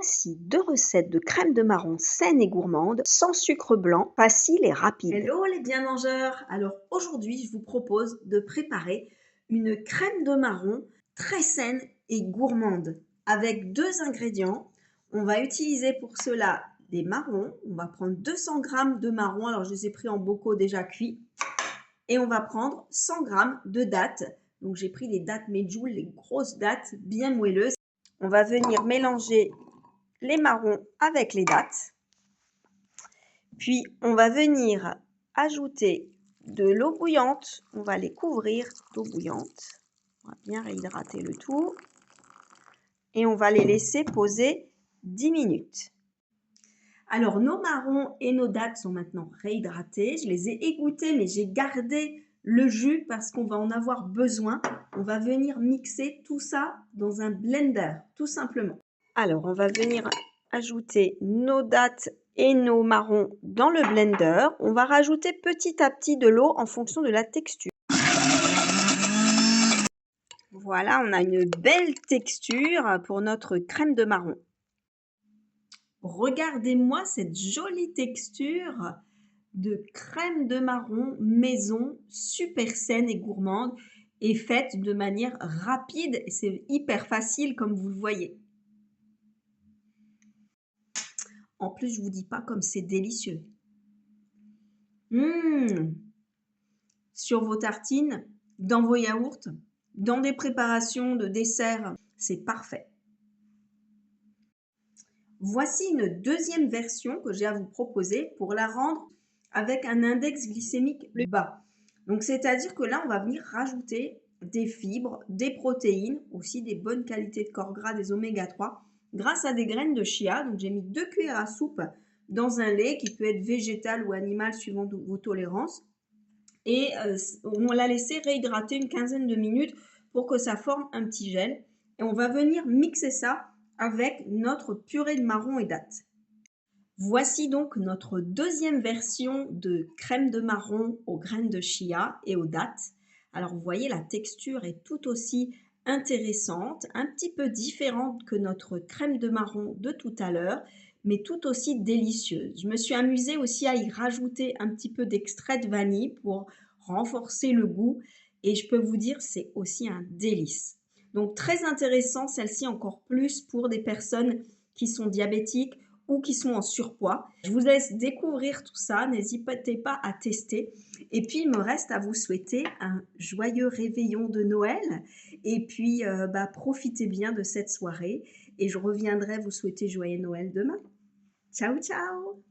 Voici 2 recettes de crème de marron saine et gourmande, sans sucre blanc, facile et rapide. Hello les bien mangeurs! Alors aujourd'hui, je vous propose de préparer une crème de marron très saine et gourmande avec 2 ingrédients. On va utiliser pour cela des marrons. On va prendre 200 g de marrons. Alors je les ai pris en bocaux déjà cuits. Et on va prendre 100 g de dattes. Donc j'ai pris les dattes medjool, les grosses dattes bien moelleuses. On va venir mélanger les marrons avec les dattes. Puis, on va venir ajouter de l'eau bouillante. On va les couvrir d'eau bouillante. On va bien réhydrater le tout. Et on va les laisser poser 10 minutes. Alors, nos marrons et nos dattes sont maintenant réhydratés. Je les ai égouttés, mais j'ai gardé le jus parce qu'on va en avoir besoin. On va venir mixer tout ça dans un blender, tout simplement. Alors, on va venir ajouter nos dattes et nos marrons dans le blender. On va rajouter petit à petit de l'eau en fonction de la texture. Voilà, on a une belle texture pour notre crème de marron. Regardez-moi cette jolie texture de crème de marron maison, super saine et gourmande et faite de manière rapide. C'est hyper facile comme vous le voyez. En plus, je vous dis pas comme c'est délicieux. Sur vos tartines, dans vos yaourts, dans des préparations de desserts, c'est parfait. Voici une deuxième version que j'ai à vous proposer pour la rendre avec un index glycémique plus bas. Donc, c'est-à-dire que là, on va venir rajouter des fibres, des protéines, aussi des bonnes qualités de corps gras, des oméga 3, grâce à des graines de chia. Donc, j'ai mis 2 cuillères à soupe dans un lait qui peut être végétal ou animal suivant vos tolérances. Et on l'a laissé réhydrater une quinzaine de minutes pour que ça forme un petit gel. Et on va venir mixer ça avec notre purée de marron et dattes. Voici donc notre deuxième version de crème de marron aux graines de chia et aux dattes. Alors vous voyez, la texture est tout aussi intéressante, un petit peu différente que notre crème de marron de tout à l'heure, mais tout aussi délicieuse. Je me suis amusée aussi à y rajouter un petit peu d'extrait de vanille pour renforcer le goût et je peux vous dire c'est aussi un délice. Donc très intéressant, celle-ci encore plus pour des personnes qui sont diabétiques ou qui sont en surpoids. Je vous laisse découvrir tout ça, n'hésitez pas à tester. Et puis, il me reste à vous souhaiter un joyeux réveillon de Noël. Et puis, profitez bien de cette soirée. Et je reviendrai vous souhaiter joyeux Noël demain. Ciao, ciao!